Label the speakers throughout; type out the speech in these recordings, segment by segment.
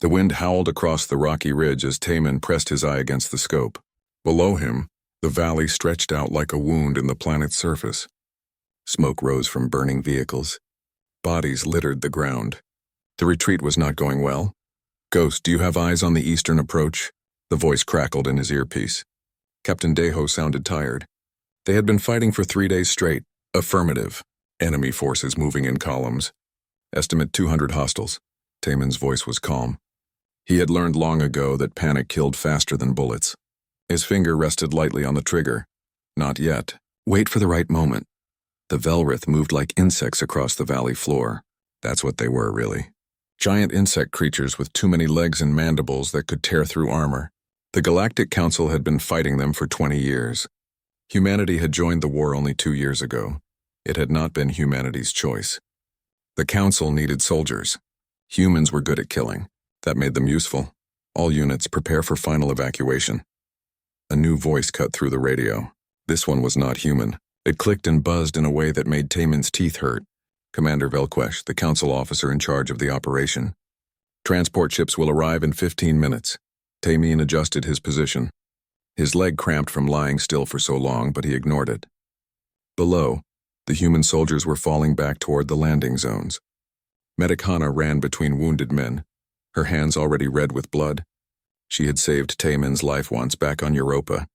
Speaker 1: The wind howled across the rocky ridge as Taman pressed his eye against the scope. Below him, the valley stretched out like a wound in the planet's surface. Smoke rose from burning vehicles. Bodies littered the ground. The retreat was not going well. "Ghost, do you have eyes on the eastern approach?" The voice crackled in his earpiece. Captain Deho sounded tired. They had been fighting for 3 days straight. Affirmative. Enemy forces moving in columns. Estimate 200 hostiles. Taman's voice was calm. He had learned long ago that panic killed faster than bullets. His finger rested lightly on the trigger. Not yet. Wait for the right moment. The Velrith moved like insects across the valley floor. That's what they were, really. Giant insect creatures with too many legs and mandibles that could tear through armor. The Galactic Council had been fighting them for 20 years. Humanity had joined the war only 2 years ago. It had not been humanity's choice. The Council needed soldiers. Humans were good at killing. That made them useful. All units, prepare for final evacuation. A new voice cut through the radio. This one was not human. It clicked and buzzed in a way that made Taman's teeth hurt. Commander Velquesh, the council officer in charge of the operation. Transport ships will arrive in 15 minutes. Taman adjusted his position. His leg cramped from lying still for so long, but he ignored it. Below, the human soldiers were falling back toward the landing zones. Medic Hana ran between wounded men, her hands already red with blood. She had saved Taman's life once back on Europa.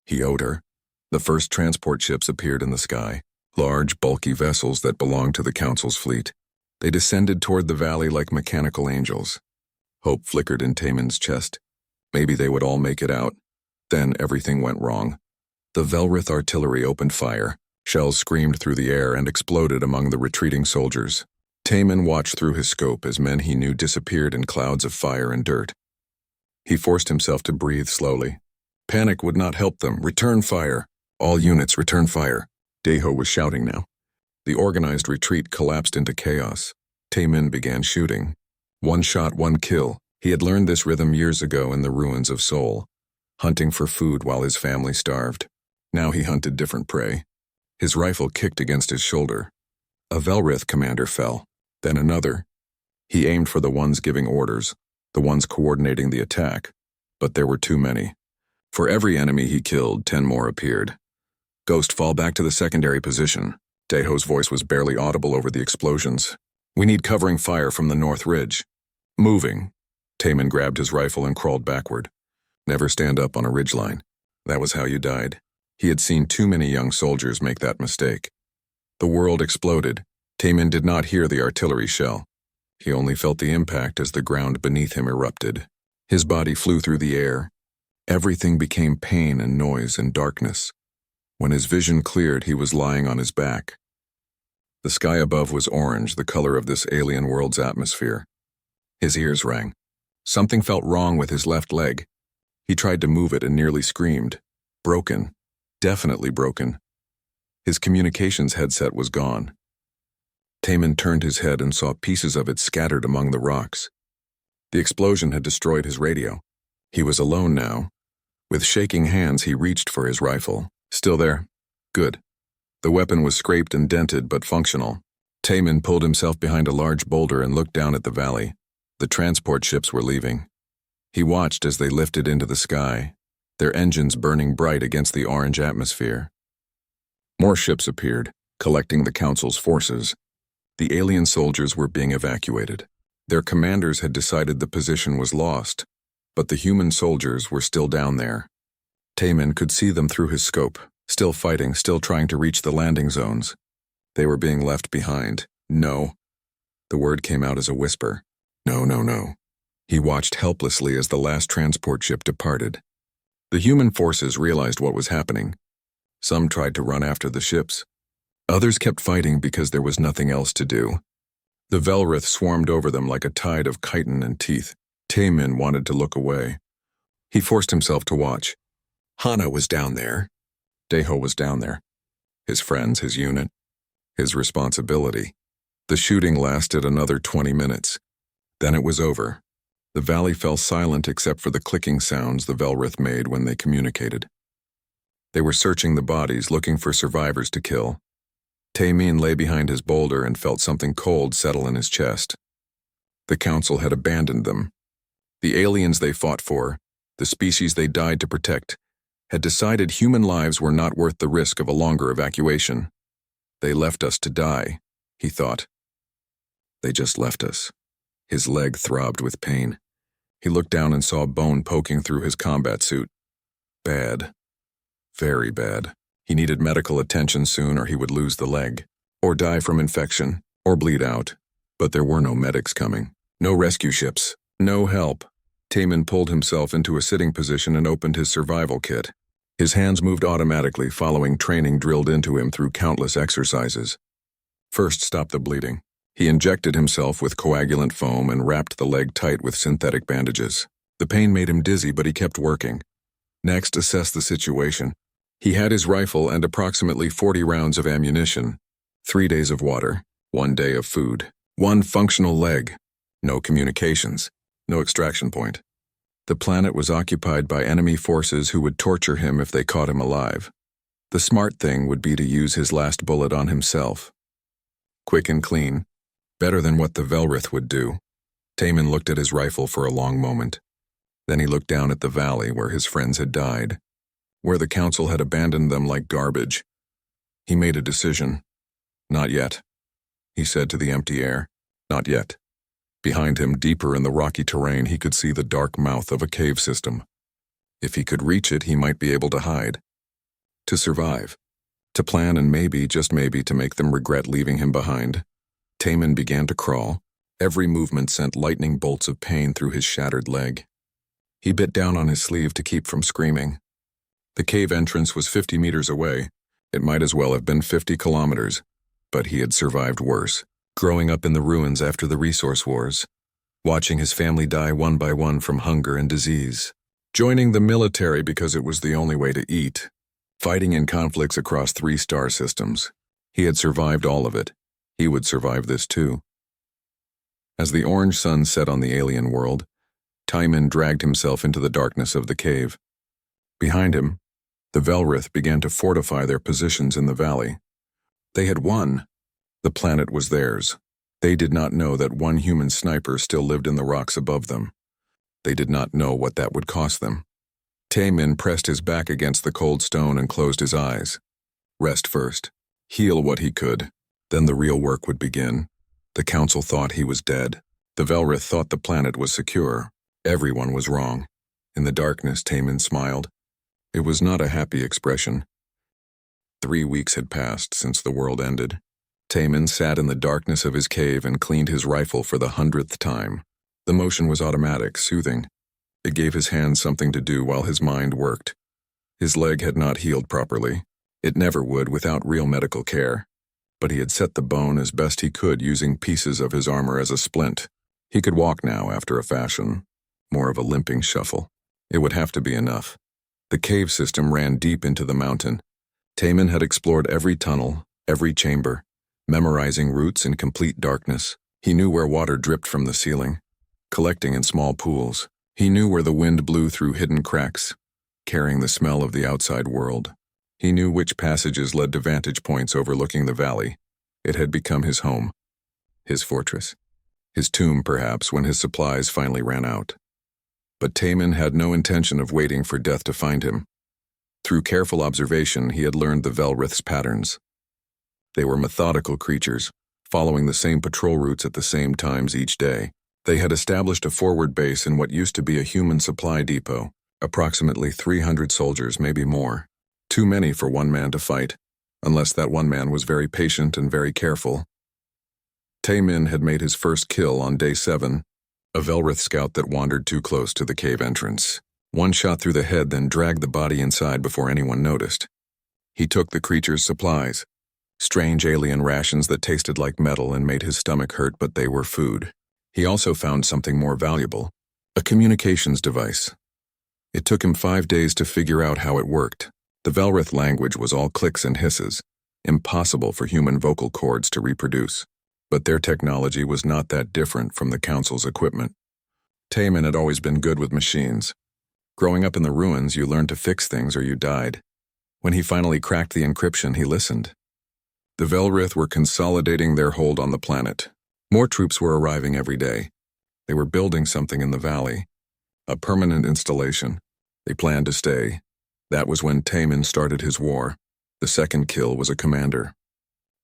Speaker 1: He owed her. The first transport ships appeared in the sky, large, bulky vessels that belonged to the Council's fleet. They descended toward the valley like mechanical angels. Hope flickered in Taman's chest. Maybe they would all make it out. Then everything went wrong. The Velrith artillery opened fire. Shells screamed through the air and exploded among the retreating soldiers. Taman watched through his scope as men he knew disappeared in clouds of fire and dirt. He forced himself to breathe slowly. Panic would not help them. Return fire. All units return fire. Deho was shouting now. The organized retreat collapsed into chaos. Taman began shooting. One shot, one kill. He had learned this rhythm years ago in the ruins of Seoul, hunting for food while his family starved. Now he hunted different prey. His rifle kicked against his shoulder. A Velrith commander fell, then another. He aimed for the ones giving orders, the ones coordinating the attack, but there were too many. For every enemy he killed, 10 more appeared. "Ghost, fall back to the secondary position." Deho's voice was barely audible over the explosions. "We need covering fire from the north ridge." "Moving." Taman grabbed his rifle and crawled backward. Never stand up on a ridgeline. That was how you died. He had seen too many young soldiers make that mistake. The world exploded. Taman did not hear the artillery shell. He only felt the impact as the ground beneath him erupted. His body flew through the air. Everything became pain and noise and darkness. When his vision cleared, he was lying on his back. The sky above was orange, the color of this alien world's atmosphere. His ears rang. Something felt wrong with his left leg. He tried to move it and nearly screamed. Broken. Definitely broken. His communications headset was gone. Taman turned his head and saw pieces of it scattered among the rocks. The explosion had destroyed his radio. He was alone now. With shaking hands, he reached for his rifle. Still there? Good. The weapon was scraped and dented, but functional. Taman pulled himself behind a large boulder and looked down at the valley. The transport ships were leaving. He watched as they lifted into the sky, their engines burning bright against the orange atmosphere. More ships appeared, collecting the Council's forces. The alien soldiers were being evacuated. Their commanders had decided the position was lost, but the human soldiers were still down there. Taman could see them through his scope, still fighting, still trying to reach the landing zones. They were being left behind. No. The word came out as a whisper. No, no, no. He watched helplessly as the last transport ship departed. The human forces realized what was happening. Some tried to run after the ships. Others kept fighting because there was nothing else to do. The Velrith swarmed over them like a tide of chitin and teeth. Taman wanted to look away. He forced himself to watch. Hana was down there. Deho was down there. His friends, his unit, his responsibility. The shooting lasted another 20 minutes. Then it was over. The valley fell silent except for the clicking sounds the Velrith made when they communicated. They were searching the bodies, looking for survivors to kill. Taman lay behind his boulder and felt something cold settle in his chest. The Council had abandoned them. The aliens they fought for, the species they died to protect, had decided human lives were not worth the risk of a longer evacuation. They left us to die, he thought. They just left us. His leg throbbed with pain. He looked down and saw bone poking through his combat suit. Bad. Very bad. He needed medical attention soon or he would lose the leg, or die from infection, or bleed out. But there were no medics coming. No rescue ships. No help. Taman pulled himself into a sitting position and opened his survival kit. His hands moved automatically, following training drilled into him through countless exercises. First, stop the bleeding. He injected himself with coagulant foam and wrapped the leg tight with synthetic bandages. The pain made him dizzy, but he kept working. Next, assess the situation. He had his rifle and approximately 40 rounds of ammunition, 3 days of water, 1 day of food, 1 functional leg, no communications, no extraction point. The planet was occupied by enemy forces who would torture him if they caught him alive. The smart thing would be to use his last bullet on himself. Quick and clean, better than what the Velrith would do. Taman looked at his rifle for a long moment. Then he looked down at the valley where his friends had died, where the council had abandoned them like garbage. He made a decision. Not yet, he said to the empty air. Not yet. Behind him, deeper in the rocky terrain, he could see the dark mouth of a cave system. If he could reach it, he might be able to hide. To survive. To plan and maybe, just maybe, to make them regret leaving him behind. Taman began to crawl. Every movement sent lightning bolts of pain through his shattered leg. He bit down on his sleeve to keep from screaming. The cave entrance was 50 meters away. It might as well have been 50 kilometers. But he had survived worse. Growing up in the ruins after the resource wars, watching his family die one by one from hunger and disease, joining the military because it was the only way to eat, fighting in conflicts across 3 star systems. He had survived all of it. He would survive this too. As the orange sun set on the alien world, Taman dragged himself into the darkness of the cave. Behind him, the Velrith began to fortify their positions in the valley. They had won. The planet was theirs. They did not know that 1 human sniper still lived in the rocks above them. They did not know what that would cost them. Taman pressed his back against the cold stone and closed his eyes. Rest first. Heal what he could. Then the real work would begin. The council thought he was dead. The Velrith thought the planet was secure. Everyone was wrong. In the darkness, Taman smiled. It was not a happy expression. 3 weeks had passed since the world ended. Taman sat in the darkness of his cave and cleaned his rifle for the 100th time. The motion was automatic, soothing. It gave his hands something to do while his mind worked. His leg had not healed properly. It never would without real medical care. But he had set the bone as best he could using pieces of his armor as a splint. He could walk now after a fashion, more of a limping shuffle. It would have to be enough. The cave system ran deep into the mountain. Taman had explored every tunnel, every chamber, memorizing routes in complete darkness. He knew where water dripped from the ceiling, collecting in small pools. He knew where the wind blew through hidden cracks, carrying the smell of the outside world. He knew which passages led to vantage points overlooking the valley. It had become his home, his fortress, his tomb perhaps when his supplies finally ran out. But Taman had no intention of waiting for death to find him. Through careful observation, he had learned the Velrith's patterns. They were methodical creatures, following the same patrol routes at the same times each day. They had established a forward base in what used to be a human supply depot, approximately 300 soldiers, maybe more. Too many for one man to fight, unless that one man was very patient and very careful. Taman had made his first kill on day 7, a Velrith scout that wandered too close to the cave entrance. One shot through the head, then dragged the body inside before anyone noticed. He took the creature's supplies, strange alien rations that tasted like metal and made his stomach hurt, but they were food. He also found something more valuable, a communications device. It took him 5 days to figure out how it worked. The Velrith language was all clicks and hisses, impossible for human vocal cords to reproduce. But their technology was not that different from the Council's equipment. Taman had always been good with machines. Growing up in the ruins, you learned to fix things or you died. When he finally cracked the encryption, he listened. The Velrith were consolidating their hold on the planet. More troops were arriving every day. They were building something in the valley. A permanent installation. They planned to stay. That was when Taman started his war. The second kill was a commander.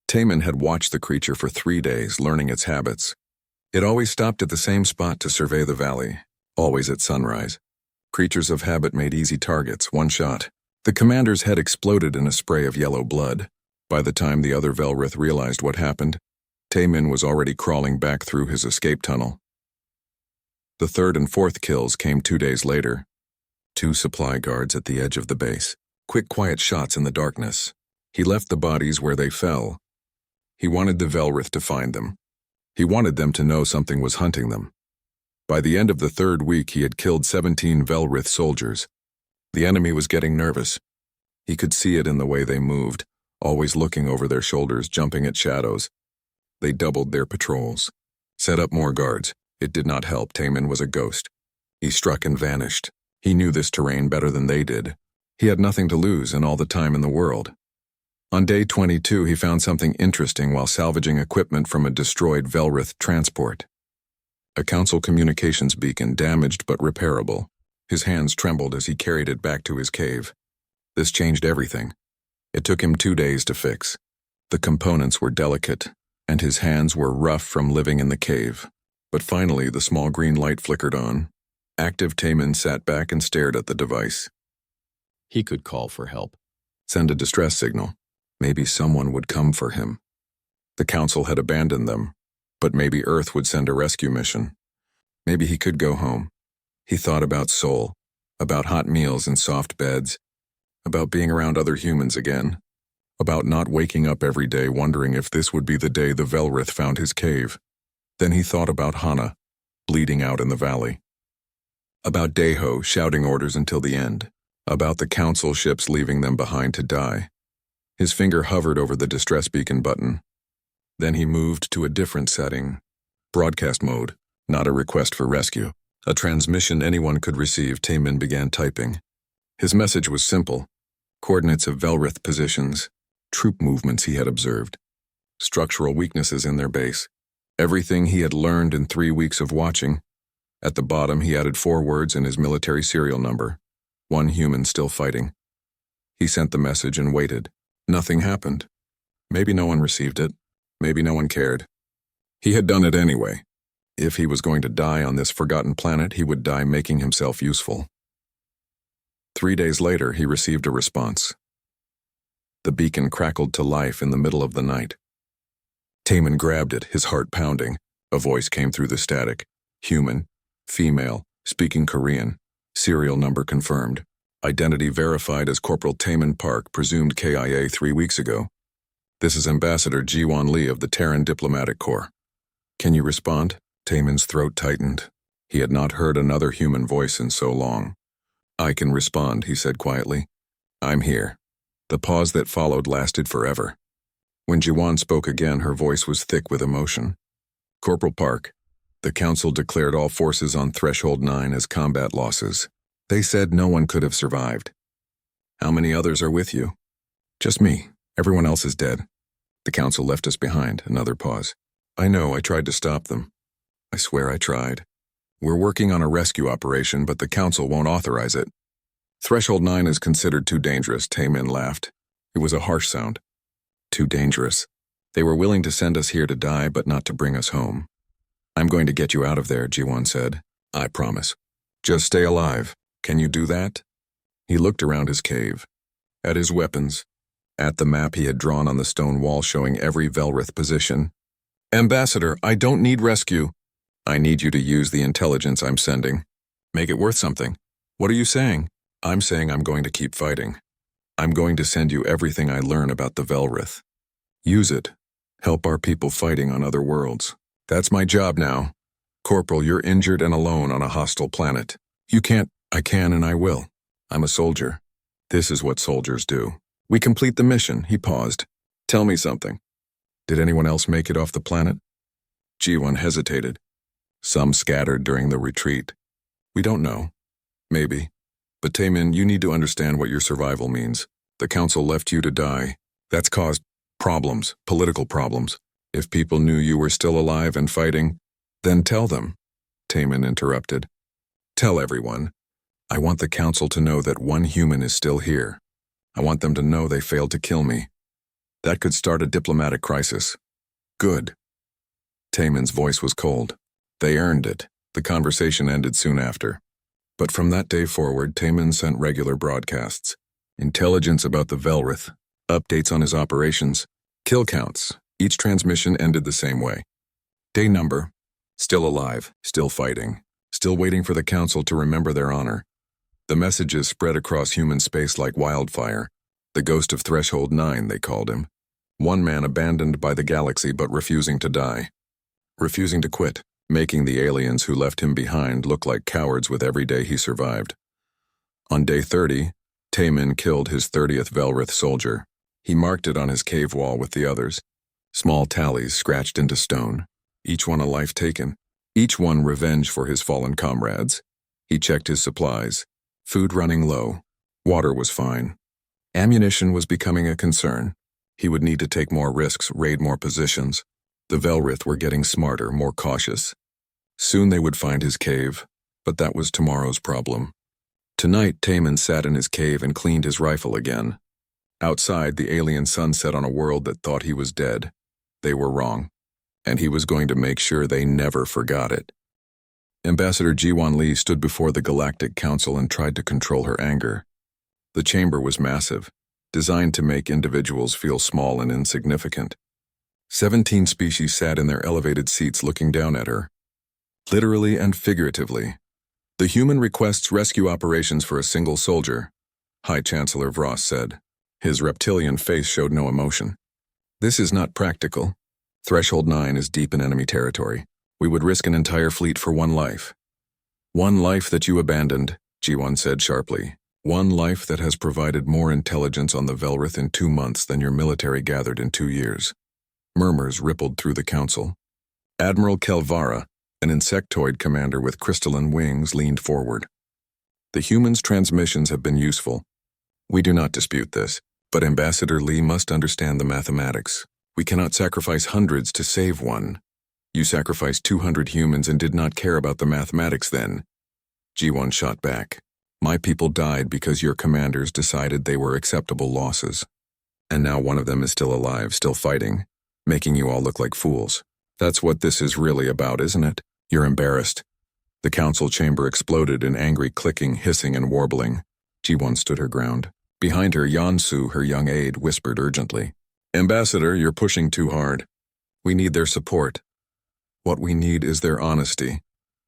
Speaker 1: Taman had watched the creature for 3 days, learning its habits. It always stopped at the same spot to survey the valley, always at sunrise. Creatures of habit made easy targets, one shot. The commander's head exploded in a spray of yellow blood. By the time the other Velrith realized what happened, Taman was already crawling back through his escape tunnel. The third and fourth kills came 2 days later. 2 supply guards at the edge of the base. Quick, quiet shots in the darkness. He left the bodies where they fell. He wanted the Velrith to find them. He wanted them to know something was hunting them. By the end of the 3rd week, he had killed 17 Velrith soldiers. The enemy was getting nervous. He could see it in the way they moved, always looking over their shoulders, jumping at shadows. They doubled their patrols. Set up more guards. It did not help. Taman was a ghost. He struck and vanished. He knew this terrain better than they did. He had nothing to lose and all the time in the world. On day 22, he found something interesting while salvaging equipment from a destroyed Velrith transport. A Council communications beacon, damaged but repairable. His hands trembled as he carried it back to his cave. This changed everything. It took him 2 days to fix. The components were delicate, and his hands were rough from living in the cave. But finally, the small green light flickered on. Active Taman sat back and stared at the device. He could call for help. Send a distress signal. Maybe someone would come for him. The Council had abandoned them, but maybe Earth would send a rescue mission. Maybe he could go home. He thought about Sol, about hot meals and soft beds, about being around other humans again, about not waking up every day wondering if this would be the day the Velrith found his cave. Then he thought about Hana, bleeding out in the valley. About Deho shouting orders until the end, about the Council ships leaving them behind to die. His finger hovered over the distress beacon button. Then he moved to a different setting. Broadcast mode, not a request for rescue. A transmission anyone could receive. Taman began typing. His message was simple. Coordinates of Velrith positions, troop movements he had observed, structural weaknesses in their base, everything he had learned in 3 weeks of watching. At the bottom, he added 4 words in his military serial number. 1 human still fighting. He sent the message and waited. Nothing happened. Maybe no one received it. Maybe no one cared. He had done it anyway. If he was going to die on this forgotten planet, he would die making himself useful. 3 days later, he received a response. The beacon crackled to life in the middle of the night. Taman grabbed it, his heart pounding. A voice came through the static. Human, female, speaking Korean. Serial number confirmed. Identity verified as Corporal Taman Park, presumed KIA 3 weeks ago. This is Ambassador Ji-Won Lee of the Terran Diplomatic Corps. Can you respond? Taman's throat tightened. He had not heard another human voice in so long. I can respond, he said quietly. I'm here. The pause that followed lasted forever. When Ji-Won spoke again, her voice was thick with emotion. Corporal Park, the Council declared all forces on Threshold 9 as combat losses. They said no one could have survived. How many others are with you? Just me. Everyone else is dead. The Council left us behind. Another pause. I know, I tried to stop them. I swear I tried. We're working on a rescue operation, but the Council won't authorize it. Threshold 9 is considered too dangerous, Taman laughed. It was a harsh sound. Too dangerous. They were willing to send us here to die, but not to bring us home. I'm going to get you out of there, Ji-Won said. I promise. Just stay alive. Can you do that? He looked around his cave, at his weapons, at the map he had drawn on the stone wall showing every Velrith position. Ambassador, I don't need rescue. I need you to use the intelligence I'm sending. Make it worth something. What are you saying? I'm saying I'm going to keep fighting. I'm going to send you everything I learn about the Velrith. Use it. Help our people fighting on other worlds. That's my job now. Corporal, you're injured and alone on a hostile planet. You can't. I can and I will. I'm a soldier. This is what soldiers do. We complete the mission. He paused. Tell me something. Did anyone else make it off the planet? Ji-Won hesitated. Some scattered during the retreat. We don't know. Maybe. But Taman, you need to understand what your survival means. The Council left you to die. That's caused problems, political problems. If people knew you were still alive and fighting, then tell them. Taman interrupted. Tell everyone. I want the council to know that one human is still here. I want them to know they failed to kill me. That could start a diplomatic crisis. Good. Taemin's voice was cold. They earned it. The conversation ended soon after. But from that day forward, Taemin sent regular broadcasts. Intelligence about the Velrith, updates on his operations, kill counts. Each transmission ended the same way. Day number, still alive, still fighting, still waiting for the council to remember their honor. The messages spread across human space like wildfire. The ghost of Threshold 9, they called him. One man abandoned by the galaxy but refusing to die. Refusing to quit, making the aliens who left him behind look like cowards with every day he survived. On day 30, Taemin killed his 30th Velrith soldier. He marked it on his cave wall with the others. Small tallies scratched into stone. Each one a life taken. Each one revenge for his fallen comrades. He checked his supplies. Food running low. Water was fine. Ammunition was becoming a concern. He would need to take more risks, raid more positions. The Velrith were getting smarter, more cautious. Soon they would find his cave, but that was tomorrow's problem. Tonight, Taemin sat in his cave and cleaned his rifle again. Outside, the alien sun set on a world that thought he was dead. They were wrong, and he was going to make sure they never forgot it. Ambassador Jiwon Lee stood before the Galactic Council and tried to control her anger. The chamber was massive, designed to make individuals feel small and insignificant. 17 species sat in their elevated seats looking down at her. Literally and figuratively. The human requests rescue operations for a single soldier, High Chancellor Vross said. His reptilian face showed no emotion. This is not practical. Threshold 9 is deep in enemy territory. We would risk an entire fleet for one life. One life that you abandoned, Jiwon said sharply. One life that has provided more intelligence on the Velrith in 2 months than your military gathered in 2 years. Murmurs rippled through the council. Admiral Kelvara, an insectoid commander with crystalline wings, leaned forward. The humans' transmissions have been useful. We do not dispute this, but Ambassador Lee must understand the mathematics. We cannot sacrifice hundreds to save one. You sacrificed 200 humans and did not care about the mathematics then. Jiwon shot back. My people died because your commanders decided they were acceptable losses. And now one of them is still alive, still fighting, making you all look like fools. That's what this is really about, isn't it? You're embarrassed. The council chamber exploded in angry clicking, hissing, and warbling. Jiwon stood her ground. Behind her, Yansu, her young aide, whispered urgently. Ambassador, you're pushing too hard. We need their support. What we need is their honesty,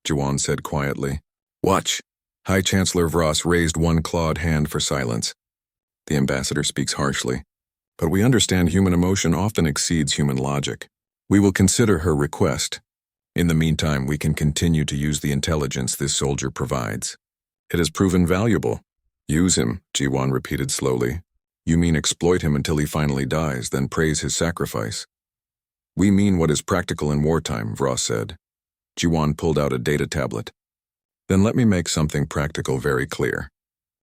Speaker 1: Jiwon said quietly. Watch. High Chancellor Vross raised one clawed hand for silence. The ambassador speaks harshly. But we understand human emotion often exceeds human logic. We will consider her request. In the meantime, we can continue to use the intelligence this soldier provides. It has proven valuable. Use him, Jiwon repeated slowly. You mean exploit him until he finally dies, then praise his sacrifice. We mean what is practical in wartime, Vross said. Jiwon pulled out a data tablet. Then let me make something practical very clear.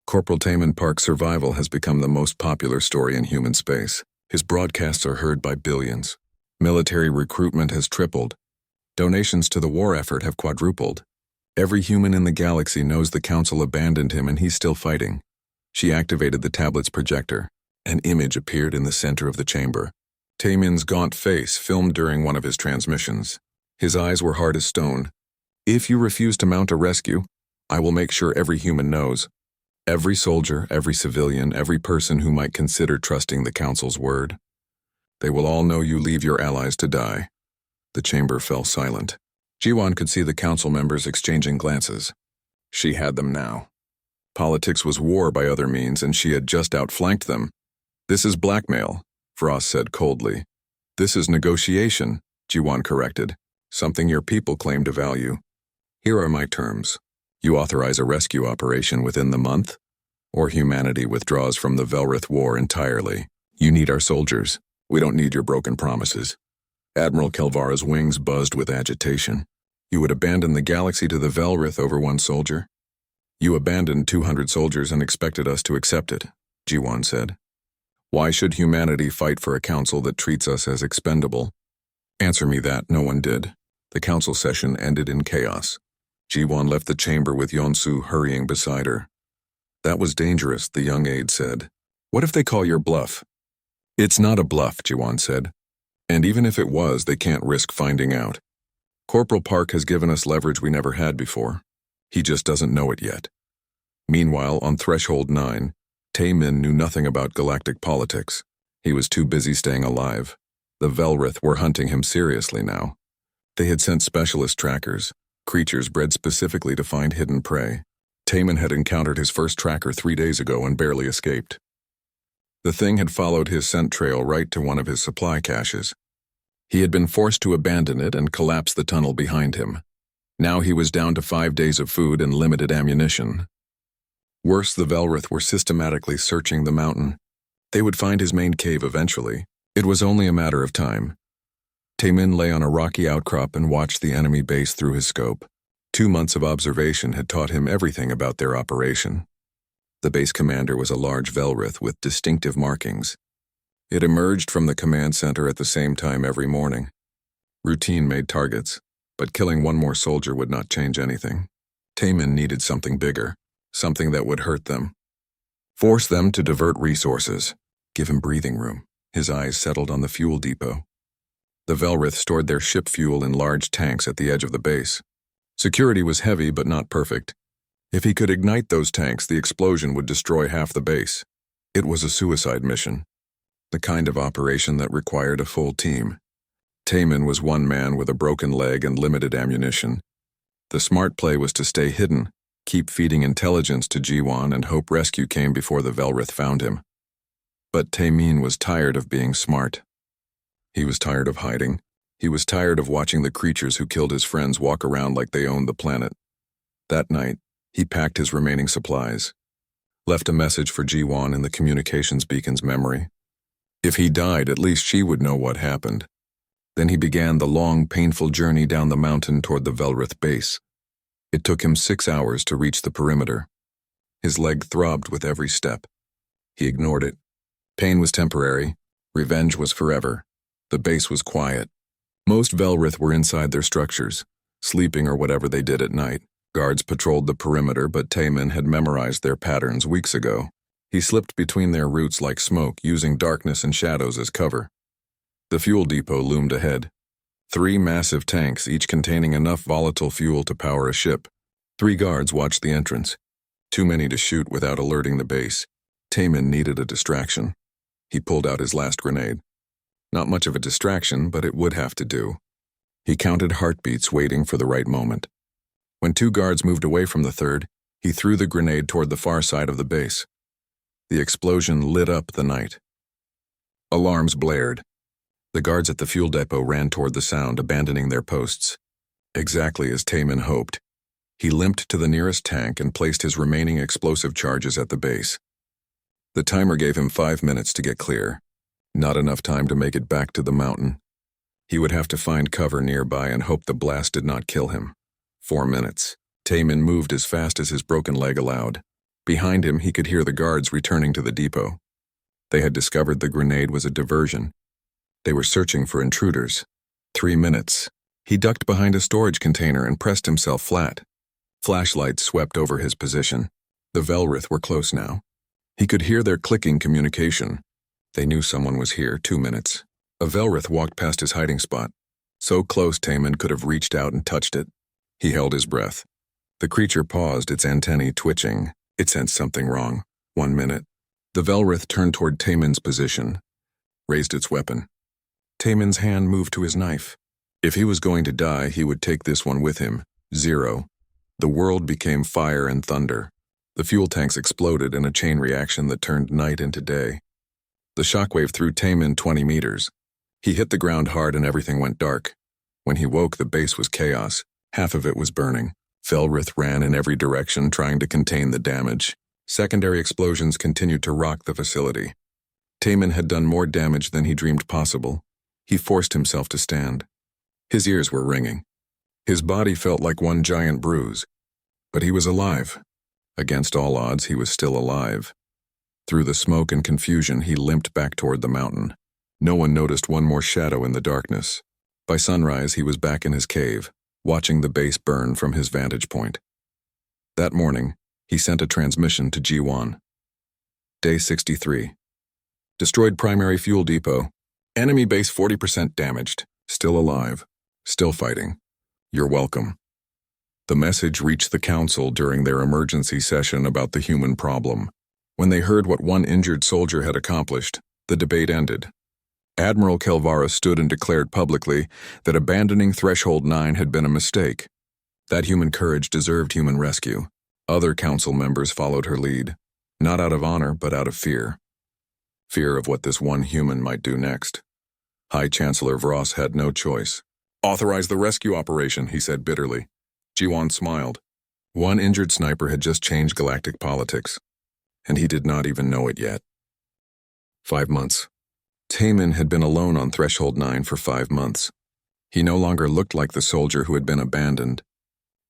Speaker 1: Corporal Taemin Park's survival has become the most popular story in human space. His broadcasts are heard by billions. Military recruitment has tripled. Donations to the war effort have quadrupled. Every human in the galaxy knows the council abandoned him and he's still fighting. She activated the tablet's projector. An image appeared in the center of the chamber. Taemin's gaunt face filmed during one of his transmissions. His eyes were hard as stone. If you refuse to mount a rescue, I will make sure every human knows. Every soldier, every civilian, every person who might consider trusting the council's word. They will all know you leave your allies to die. The chamber fell silent. Jiwon could see the council members exchanging glances. She had them now. Politics was war by other means, and she had just outflanked them. This is blackmail, Vross said coldly. This is negotiation, Jiwon corrected. Something your people claim to value. Here are my terms. You authorize a rescue operation within the month, or humanity withdraws from the Velrith War entirely. You need our soldiers. We don't need your broken promises. Admiral Kelvara's wings buzzed with agitation. You would abandon the galaxy to the Velrith over one soldier? You abandoned 200 soldiers and expected us to accept it, Jiwon said. Why should humanity fight for a council that treats us as expendable? Answer me that. No one did. The council session ended in chaos. Jiwon left the chamber with Yonsu hurrying beside her. That was dangerous, the young aide said. What if they call your bluff? It's not a bluff, Jiwon said. And even if it was, they can't risk finding out. Corporal Park has given us leverage we never had before. He just doesn't know it yet. Meanwhile, on Threshold 9, Tae-min knew nothing about galactic politics. He was too busy staying alive. The Velrith were hunting him seriously now. They had sent specialist trackers, creatures bred specifically to find hidden prey. Tae-min had encountered his first tracker 3 days ago and barely escaped. The thing had followed his scent trail right to one of his supply caches. He had been forced to abandon it and collapse the tunnel behind him. Now he was down to 5 days of food and limited ammunition. Worse, the Velrith were systematically searching the mountain. They would find his main cave eventually. It was only a matter of time. Tae-min lay on a rocky outcrop and watched the enemy base through his scope. 2 months of observation had taught him everything about their operation. The base commander was a large Velrith with distinctive markings. It emerged from the command center at the same time every morning. Routine made targets, but killing one more soldier would not change anything. Tae-min needed something bigger, something that would hurt them. Force them to divert resources. Give him breathing room. His eyes settled on the fuel depot. The Velrith stored their ship fuel in large tanks at the edge of the base. Security was heavy but not perfect. If he could ignite those tanks, the explosion would destroy half the base. It was a suicide mission, the kind of operation that required a full team. Tae-min was one man with a broken leg and limited ammunition. The smart play was to stay hidden, keep feeding intelligence to Jiwon, and hope rescue came before the Velrith found him. But Tae-min was tired of being smart. He was tired of hiding. He was tired of watching the creatures who killed his friends walk around like they owned the planet. That night, he packed his remaining supplies, left a message for Jiwon in the communications beacon's memory. If he died, at least she would know what happened. Then he began the long, painful journey down the mountain toward the Velrith base. It took him 6 hours to reach the perimeter. His leg throbbed with every step. He ignored it. Pain was temporary. Revenge was forever. The base was quiet. Most Velrith were inside their structures, sleeping or whatever they did at night. Guards patrolled the perimeter, but Tae-min had memorized their patterns weeks ago. He slipped between their roots like smoke, using darkness and shadows as cover. The fuel depot loomed ahead. 3 massive tanks, each containing enough volatile fuel to power a ship. 3 guards watched the entrance. Too many to shoot without alerting the base. Tae-min needed a distraction. He pulled out his last grenade. Not much of a distraction, but it would have to do. He counted heartbeats, waiting for the right moment. When 2 guards moved away from the third, he threw the grenade toward the far side of the base. The explosion lit up the night. Alarms blared. The guards at the fuel depot ran toward the sound, abandoning their posts. Exactly as Tae-min hoped. He limped to the nearest tank and placed his remaining explosive charges at the base. The timer gave him 5 minutes to get clear. Not enough time to make it back to the mountain. He would have to find cover nearby and hope the blast did not kill him. 4 minutes. Tae-min moved as fast as his broken leg allowed. Behind him, he could hear the guards returning to the depot. They had discovered the grenade was a diversion. They were searching for intruders. 3 minutes. He ducked behind a storage container and pressed himself flat. Flashlights swept over his position. The Velrith were close now. He could hear their clicking communication. They knew someone was here. 2 minutes. A Velrith walked past his hiding spot. So close Tae-min could have reached out and touched it. He held his breath. The creature paused, its antennae twitching. It sensed something wrong. 1 minute. The Velrith turned toward Tae-min's position, raised its weapon. Tae-min's hand moved to his knife. If he was going to die, he would take this one with him. 0. The world became fire and thunder. The fuel tanks exploded in a chain reaction that turned night into day. The shockwave threw Tae-min 20 meters. He hit the ground hard and everything went dark. When he woke, the base was chaos. Half of it was burning. Velrith ran in every direction, trying to contain the damage. Secondary explosions continued to rock the facility. Tae-min had done more damage than he dreamed possible. He forced himself to stand. His ears were ringing. His body felt like one giant bruise. But he was alive. Against all odds, he was still alive. Through the smoke and confusion, he limped back toward the mountain. No one noticed one more shadow in the darkness. By sunrise, he was back in his cave. watching the base burn from his vantage point. That morning, he sent a transmission to G1. Day 63. Destroyed primary fuel depot. Enemy base 40% damaged. Still alive. Still fighting. You're welcome. The message reached the council during their emergency session about the human problem. When they heard what one injured soldier had accomplished, the debate ended. Admiral Kelvara stood and declared publicly that abandoning Threshold 9 had been a mistake. That human courage deserved human rescue. Other council members followed her lead, not out of honor but out of fear. Fear of what this one human might do next. High Chancellor Vross had no choice. "Authorize the rescue operation," he said bitterly. Jiwan smiled. One injured sniper had just changed galactic politics, and he did not even know it yet. 5 months. Taemin had been alone on Threshold 9 for 5 months. He no longer looked like the soldier who had been abandoned.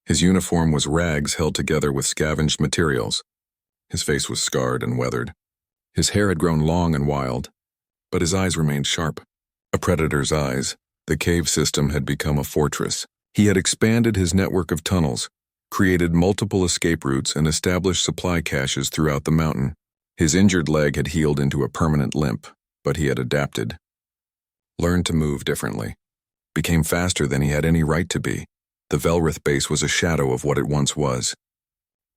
Speaker 1: His uniform was rags held together with scavenged materials. His face was scarred and weathered. His hair had grown long and wild, but his eyes remained sharp. A predator's eyes. The cave system had become a fortress. He had expanded his network of tunnels, created multiple escape routes, and established supply caches throughout the mountain. His injured leg had healed into a permanent limp, but he had adapted. Learned to move differently. Became faster than he had any right to be. The Velrith base was a shadow of what it once was.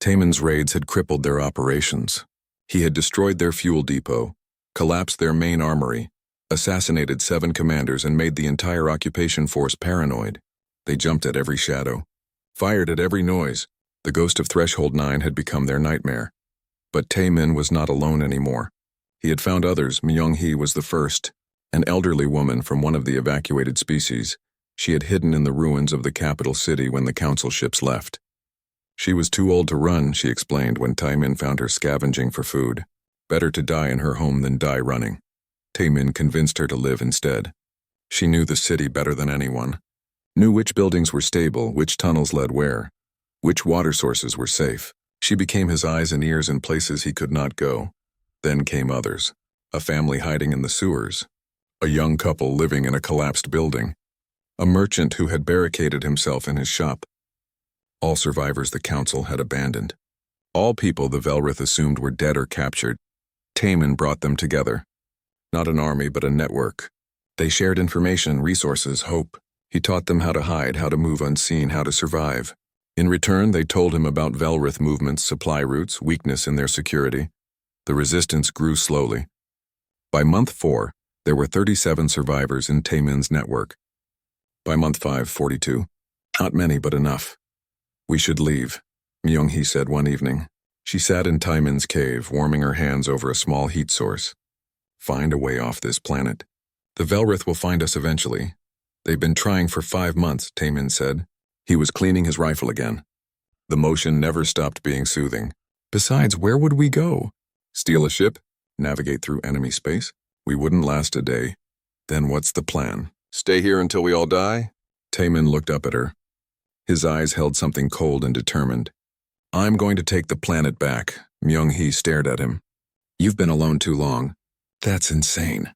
Speaker 1: Taemin's raids had crippled their operations. He had destroyed their fuel depot, collapsed their main armory, assassinated 7 commanders, and made the entire occupation force paranoid. They jumped at every shadow, fired at every noise. The ghost of Threshold 9 had become their nightmare. But Taemin was not alone anymore. He had found others. Myung-hee was the first, an elderly woman from one of the evacuated species. She had hidden in the ruins of the capital city when the council ships left. She was too old to run, she explained when Taemin found her scavenging for food. Better to die in her home than die running. Taemin convinced her to live instead. She knew the city better than anyone. Knew which buildings were stable, which tunnels led where, which water sources were safe. She became his eyes and ears in places he could not go. Then came others. A family hiding in the sewers. A young couple living in a collapsed building. A merchant who had barricaded himself in his shop. All survivors the council had abandoned. All people the Velrith assumed were dead or captured. Taemin brought them together. Not an army, but a network. They shared information, resources, hope. He taught them how to hide, how to move unseen, how to survive. In return, they told him about Velrith movements, supply routes, weakness in their security. The resistance grew slowly. By month 4, there were 37 survivors in Taemin's network. By month 5, 42. Not many, but enough. "We should leave," Myung-hee said one evening. She sat in Taemin's cave, warming her hands over a small heat source. "Find a way off this planet. The Velrith will find us eventually. They've been trying for 5 months, Taemin said. He was cleaning his rifle again. The motion never stopped being soothing. Besides, where would we go? Steal a ship? Navigate through enemy space? We wouldn't last a day. Then what's the plan? Stay here until we all die? Taemin looked up at her. His eyes held something cold and determined. I'm going to take the planet back. Myung-hee stared at him. You've been alone too long. That's insane.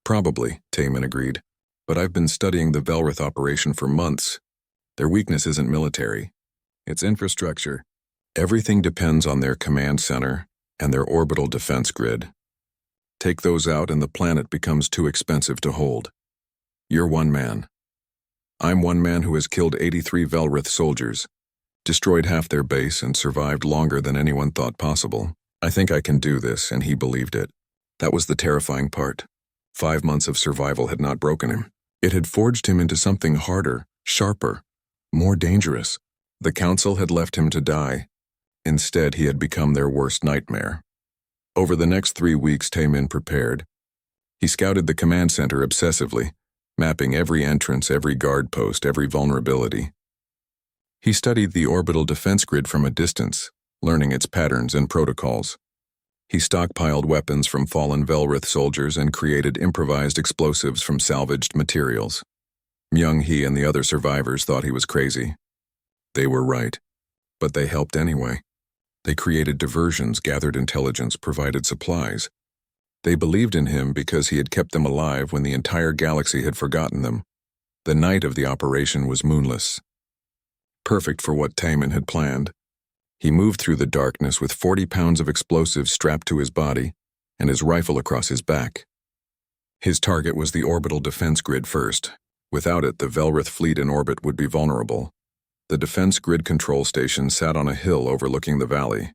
Speaker 1: Probably, Taemin agreed. But I've been studying the Velrith operation for months. Their weakness isn't military. It's infrastructure. Everything depends on their command center and their orbital defense grid. Take those out and the planet becomes too expensive to hold. You're one man. I'm one man who has killed 83 Velrith soldiers, destroyed half their base, and survived longer than anyone thought possible. I think I can do this, and he believed it. That was the terrifying part. 5 months of survival had not broken him. It had forged him into something harder, sharper, more dangerous. The council had left him to die. Instead, he had become their worst nightmare. Over the next 3 weeks, Taemin prepared. He scouted the command center obsessively, mapping every entrance, every guard post, every vulnerability. He studied the orbital defense grid from a distance, learning its patterns and protocols. He stockpiled weapons from fallen Velrith soldiers and created improvised explosives from salvaged materials. Myung-hee and the other survivors thought he was crazy. They were right, but they helped anyway. They created diversions, gathered intelligence, provided supplies. They believed in him because he had kept them alive when the entire galaxy had forgotten them. The night of the operation was moonless. perfect for what Taman had planned. He moved through the darkness with 40 pounds of explosives strapped to his body and his rifle across his back. His target was the orbital defense grid first. Without it, the Velrith fleet in orbit would be vulnerable. The defense grid control station sat on a hill overlooking the valley.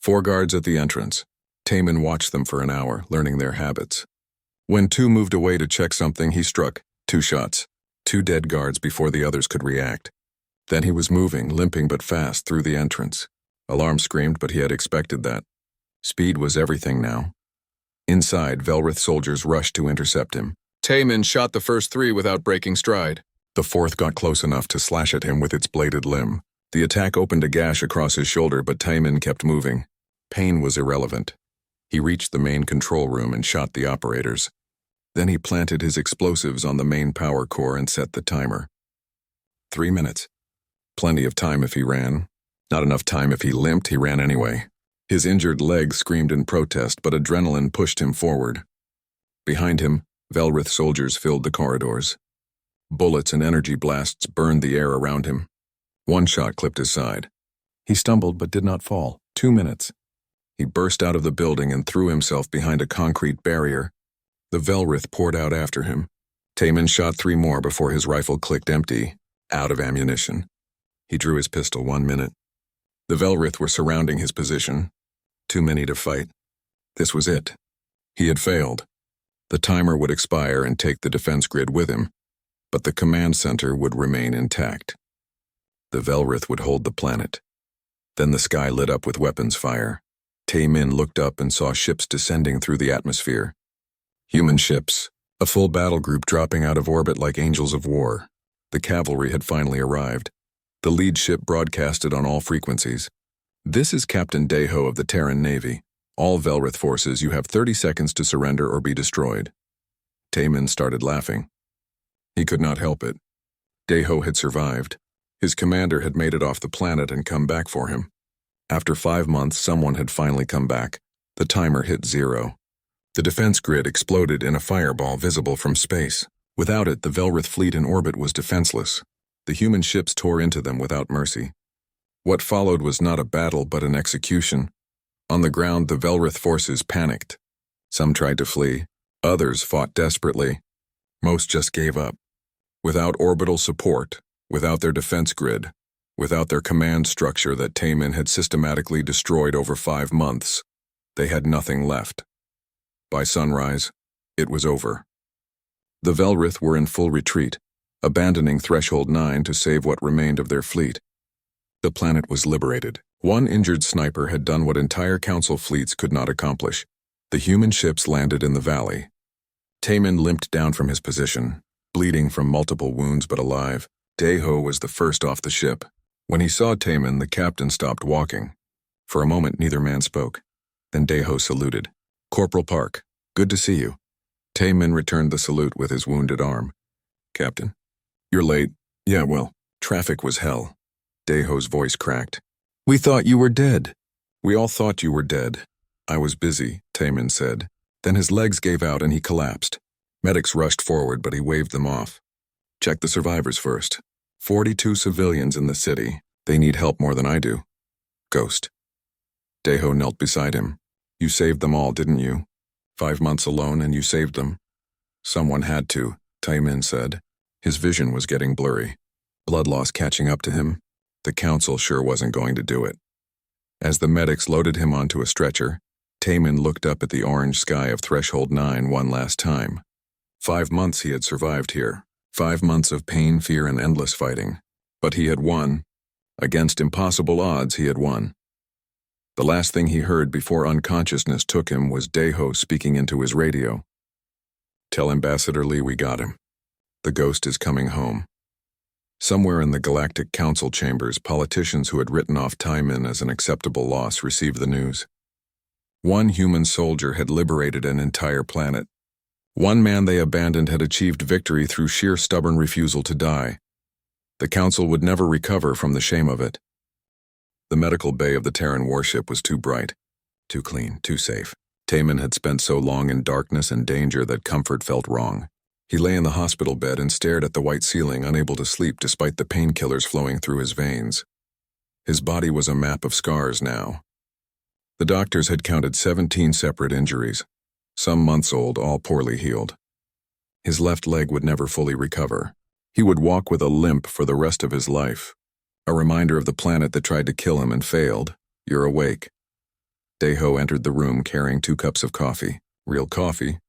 Speaker 1: 4 guards at the entrance. Taman watched them for an hour, learning their habits. When 2 moved away to check something, he struck 2 shots. 2 dead guards before the others could react. Then he was moving, limping but fast, through the entrance. Alarm screamed, but he had expected that. Speed was everything now. Inside, Velrith soldiers rushed to intercept him. Taman shot the first 3 without breaking stride. The 4th got close enough to slash at him with its bladed limb. The attack opened a gash across his shoulder, but Taman kept moving. Pain was irrelevant. He reached the main control room and shot the operators. Then he planted his explosives on the main power core and set the timer. 3 minutes. Plenty of time if he ran. Not enough time if he limped. He ran anyway. His injured leg screamed in protest, but adrenaline pushed him forward. Behind him, Velrith soldiers filled the corridors. Bullets and energy blasts burned the air around him. 1 shot clipped his side. He stumbled but did not fall. 2 minutes. He burst out of the building and threw himself behind a concrete barrier. The Velrith poured out after him. Taman shot 3 more before his rifle clicked empty, out of ammunition. He drew his pistol 1 minute. The Velrith were surrounding his position. Too many to fight. This was it. He had failed. The timer would expire and take the defense grid with him, but the command center would remain intact. The Velrith would hold the planet. Then the sky lit up with weapons fire. Taman looked up and saw ships descending through the atmosphere. Human ships, a full battle group dropping out of orbit like angels of war. The cavalry had finally arrived. The lead ship broadcasted on all frequencies. "This is Captain Deho of the Terran Navy. All Velrith forces, you have 30 seconds to surrender or be destroyed." Taman started laughing. He could not help it. Deho had survived. His commander had made it off the planet and come back for him. After 5 months, someone had finally come back. The timer hit 0. The defense grid exploded in a fireball visible from space. Without it, the Velrith fleet in orbit was defenseless. The human ships tore into them without mercy. What followed was not a battle but an execution. On the ground, the Velrith forces panicked. Some tried to flee. Others fought desperately. Most just gave up. Without orbital support, without their defense grid, without their command structure that Taman had systematically destroyed over 5 months, they had nothing left. By sunrise, it was over. The Velrith were in full retreat, abandoning Threshold 9 to save what remained of their fleet. The planet was liberated. 1 injured sniper had done what entire council fleets could not accomplish. The human ships landed in the valley. Taman limped down from his position, bleeding from multiple wounds but alive. Deho was the first off the ship. When he saw Taman, the captain stopped walking. For a moment, neither man spoke. Then Deho saluted. "Corporal Park, good to see you." Taman returned the salute with his wounded arm. "Captain, you're late." "Yeah, well, traffic was hell." Deho's voice cracked. "We thought you were dead." "We all thought you were dead. I was busy," Taman said. Then his legs gave out and he collapsed. Medics rushed forward, but he waved them off. "Check the survivors first. 42 civilians in the city. They need help more than I do." Ghost. Deho knelt beside him. "You saved them all, didn't you? 5 months alone and you saved them." "Someone had to," Taman said. His vision was getting blurry. Blood loss catching up to him. The council sure wasn't going to do it. As the medics loaded him onto a stretcher, Taman looked up at the orange sky of Threshold 9 one last time. 5 months he had survived here. 5 months of pain, fear, and endless fighting. But he had won. Against impossible odds, he had won. The last thing he heard before unconsciousness took him was Deho speaking into his radio. "Tell Ambassador Lee we got him. The ghost is coming home." Somewhere in the Galactic Council chambers, politicians who had written off Taman as an acceptable loss received the news. 1 human soldier had liberated an entire planet. 1 man they abandoned had achieved victory through sheer stubborn refusal to die. The council would never recover from the shame of it. The medical bay of the Terran warship was too bright, too clean, too safe. Taman had spent so long in darkness and danger that comfort felt wrong. He lay in the hospital bed and stared at the white ceiling, unable to sleep despite the painkillers flowing through his veins. His body was a map of scars now. The doctors had counted 17 separate injuries, some months old, all poorly healed. His left leg would never fully recover. He would walk with a limp for the rest of his life. A reminder of the planet that tried to kill him and failed. You're awake. Daeho entered the room carrying 2 cups of coffee. Real coffee,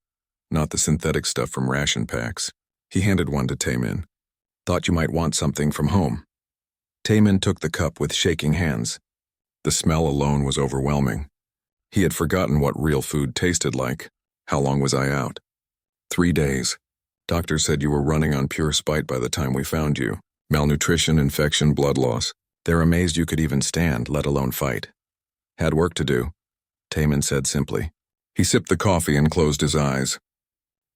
Speaker 1: not the synthetic stuff from ration packs. He handed one to Taemin. Thought you might want something from home. Taemin took the cup with shaking hands. The smell alone was overwhelming. He had forgotten what real food tasted like. How long was I out? 3 days. Doctors said you were running on pure spite by the time we found you. Malnutrition, infection, blood loss. They're amazed you could even stand, let alone fight. Had work to do, Taemin said simply. He sipped the coffee and closed his eyes.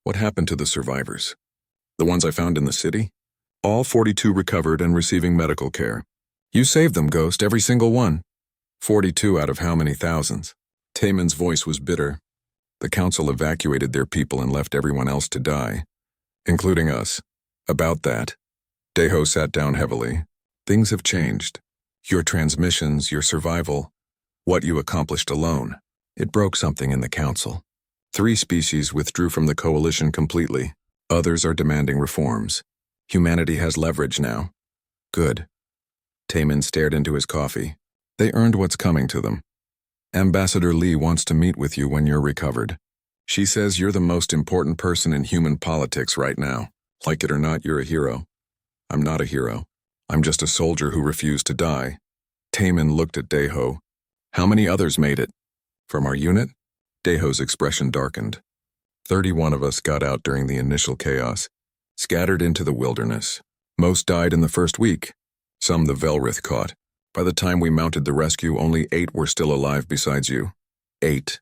Speaker 1: What happened to the survivors? The ones I found in the city? All 42 recovered and receiving medical care. You saved them, Ghost, every single one. 42 out of how many thousands? Taemin's voice was bitter. The council evacuated their people and left everyone else to die, including us. About that, Daeho sat down heavily. Things have changed. Your transmissions, your survival, what you accomplished alone. It broke something in the council. 3 species withdrew from the coalition completely. Others are demanding reforms. Humanity has leverage now. Good. Taemin stared into his coffee. They earned what's coming to them. Ambassador Lee wants to meet with you when you're recovered. She says you're the most important person in human politics right now. Like it or not, you're a hero. I'm not a hero. I'm just a soldier who refused to die. Taemin looked at Daeho. How many others made it? From our unit? Daeho's expression darkened. 31 of us got out during the initial chaos, scattered into the wilderness. Most died in the first week. Some the Velrith caught. By the time we mounted the rescue, only 8 were still alive besides you. 8.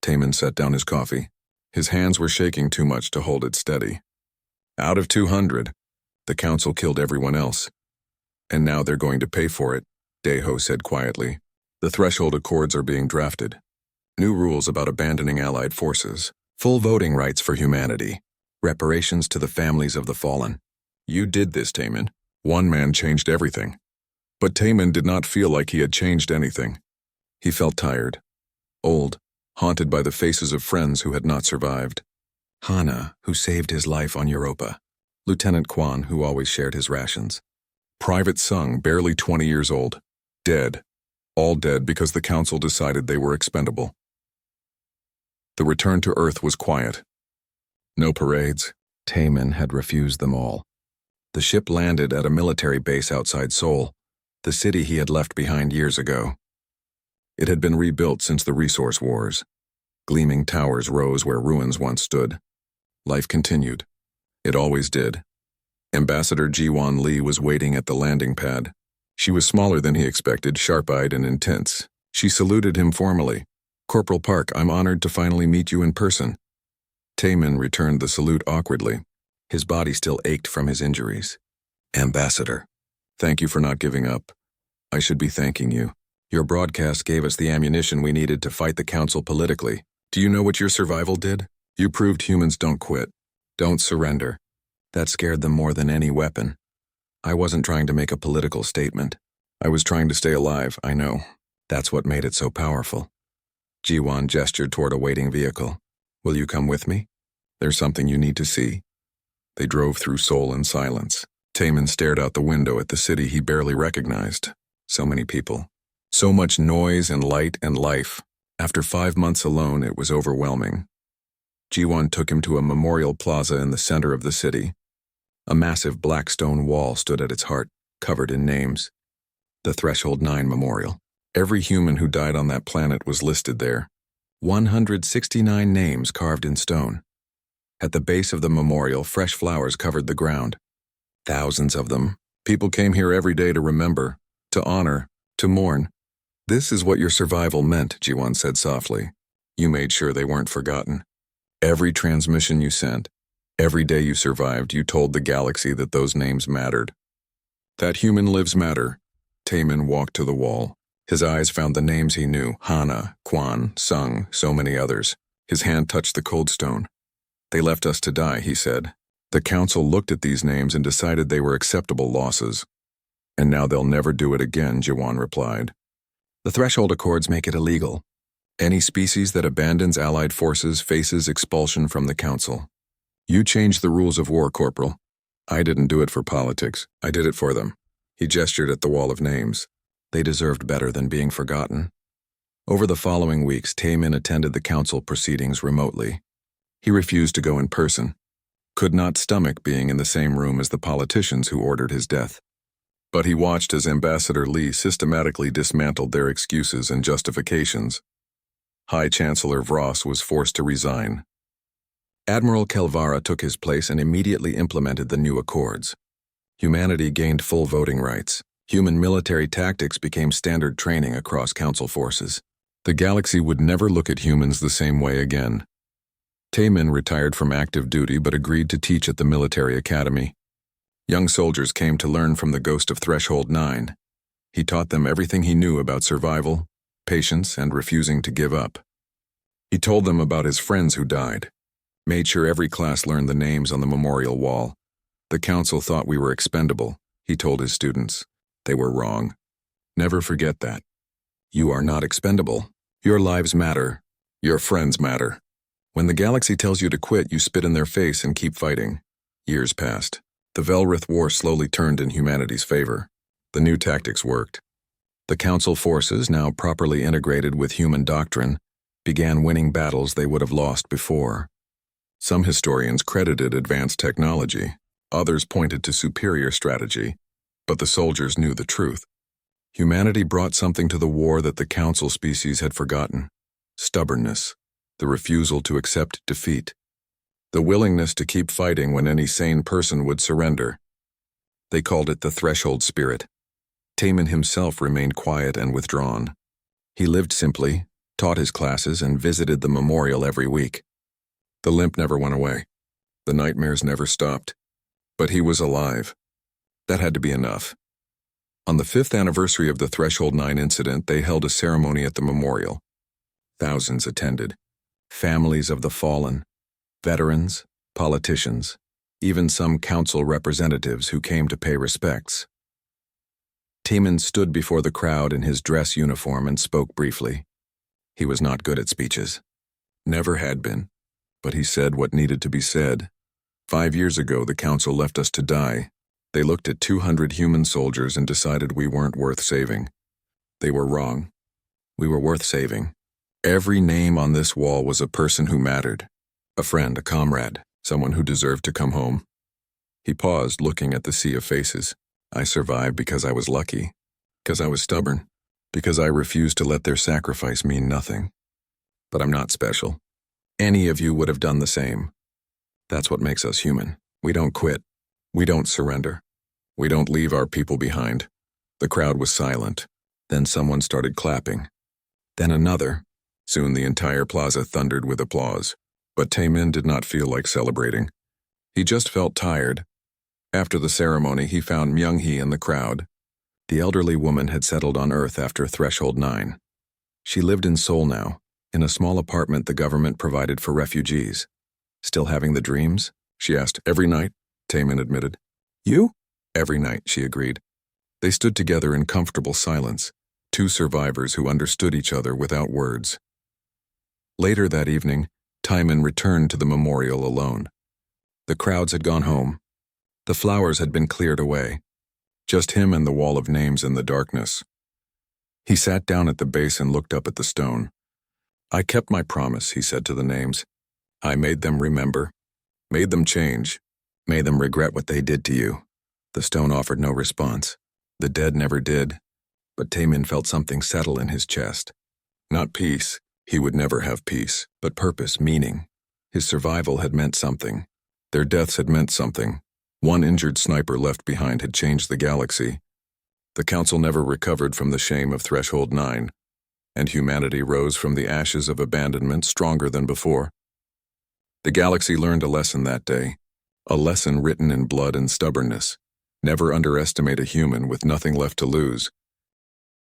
Speaker 1: Taemin set down his coffee. His hands were shaking too much to hold it steady. Out of 200, the council killed everyone else. And now they're going to pay for it, Daeho said quietly. The threshold accords are being drafted. New rules about abandoning allied forces. Full voting rights for humanity. Reparations to the families of the fallen. You did this, Taemin. One man changed everything. But Taemin did not feel like he had changed anything. He felt tired, old, haunted by the faces of friends who had not survived. Hana, who saved his life on Europa. Lieutenant Quan, who always shared his rations. Private Sung, barely 20 years old. Dead. All dead because the council decided they were expendable. The return to Earth was quiet. No parades. Taemin had refused them all. The ship landed at a military base outside Seoul, the city he had left behind years ago. It had been rebuilt since the resource wars. Gleaming towers rose where ruins once stood. Life continued. It always did. Ambassador Ji-won Lee was waiting at the landing pad. She was smaller than he expected, sharp-eyed and intense. She saluted him formally. Corporal Park, I'm honored to finally meet you in person. Taemin returned the salute awkwardly. His body still ached from his injuries. Ambassador, thank you for not giving up. I should be thanking you. Your broadcast gave us the ammunition we needed to fight the council politically. Do you know what your survival did? You proved humans don't quit. Don't surrender. That scared them more than any weapon. I wasn't trying to make a political statement. I was trying to stay alive, I know. That's what made it so powerful. Ji-won gestured toward a waiting vehicle. Will you come with me? There's something you need to see. They drove through Seoul in silence. Taemin stared out the window at the city he barely recognized. So many people. So much noise and light and life. After 5 months alone, it was overwhelming. Ji-won took him to a memorial plaza in the center of the city. A massive black stone wall stood at its heart, covered in names. The Threshold 9 Memorial. Every human who died on that planet was listed there. 169 names carved in stone. At the base of the memorial, fresh flowers covered the ground. Thousands of them. People came here every day to remember, to honor, to mourn. This is what your survival meant, Ji-won said softly. You made sure they weren't forgotten. Every transmission you sent, every day you survived, you told the galaxy that those names mattered. That human lives matter. Taemin walked to the wall. His eyes found the names he knew, Hana, Quan, Sung, so many others. His hand touched the cold stone. They left us to die, he said. The council looked at these names and decided they were acceptable losses. And now they'll never do it again, Jiwan replied. The threshold accords make it illegal. Any species that abandons allied forces faces expulsion from the council. You changed the rules of war, Corporal. I didn't do it for politics. I did it for them. He gestured at the wall of names. They deserved better than being forgotten. Over the following weeks, Taemin attended the council proceedings remotely. He refused to go in person, could not stomach being in the same room as the politicians who ordered his death. But he watched as Ambassador Lee systematically dismantled their excuses and justifications. High Chancellor Vross was forced to resign. Admiral Kelvara took his place and immediately implemented the new accords. Humanity gained full voting rights. Human military tactics became standard training across council forces. The galaxy would never look at humans the same way again. Taemin retired from active duty but agreed to teach at the military academy. Young soldiers came to learn from the ghost of Threshold 9. He taught them everything he knew about survival, patience, and refusing to give up. He told them about his friends who died, made sure every class learned the names on the memorial wall. The council thought we were expendable, he told his students. They were wrong. Never forget that. You are not expendable. Your lives matter. Your friends matter. When the galaxy tells you to quit, you spit in their face and keep fighting. Years passed. The Velrith War slowly turned in humanity's favor. The new tactics worked. The council forces, now properly integrated with human doctrine, began winning battles they would have lost before. Some historians credited advanced technology. Others pointed to superior strategy. But the soldiers knew the truth. Humanity brought something to the war that the council species had forgotten. Stubbornness. The refusal to accept defeat. The willingness to keep fighting when any sane person would surrender. They called it the threshold spirit. Taemin himself remained quiet and withdrawn. He lived simply, taught his classes, and visited the memorial every week. The limp never went away. The nightmares never stopped. But he was alive. That had to be enough. On the 5th anniversary of the Threshold 9 incident, they held a ceremony at the memorial. Thousands attended. Families of the fallen, veterans, politicians, even some council representatives who came to pay respects. Taemin stood before the crowd in his dress uniform and spoke briefly. He was not good at speeches. Never had been. But he said what needed to be said. 5 years ago, the council left us to die. They looked at 200 human soldiers and decided we weren't worth saving. They were wrong. We were worth saving. Every name on this wall was a person who mattered. A friend, a comrade, someone who deserved to come home. He paused, looking at the sea of faces. I survived because I was lucky. Because I was stubborn. Because I refused to let their sacrifice mean nothing. But I'm not special. Any of you would have done the same. That's what makes us human. We don't quit. We don't surrender. We don't leave our people behind. The crowd was silent. Then someone started clapping. Then another. Soon the entire plaza thundered with applause. But Taemin did not feel like celebrating. He just felt tired. After the ceremony, he found Myung-hee in the crowd. The elderly woman had settled on Earth after Threshold 9. She lived in Seoul now, in a small apartment the government provided for refugees. Still having the dreams? She asked. Every night, Taemin admitted. You? Every night, she agreed. They stood together in comfortable silence, two survivors who understood each other without words. Later that evening, Taemin returned to the memorial alone. The crowds had gone home. The flowers had been cleared away. Just him and the wall of names in the darkness. He sat down at the base and looked up at the stone. I kept my promise, he said to the names. I made them remember, made them change, made them regret what they did to you. The stone offered no response. The dead never did. But Taemin felt something settle in his chest. Not peace. He would never have peace, but purpose, meaning. His survival had meant something. Their deaths had meant something. One injured sniper left behind had changed the galaxy. The council never recovered from the shame of Threshold 9, and humanity rose from the ashes of abandonment stronger than before. The galaxy learned a lesson that day, a lesson written in blood and stubbornness. Never underestimate a human with nothing left to lose.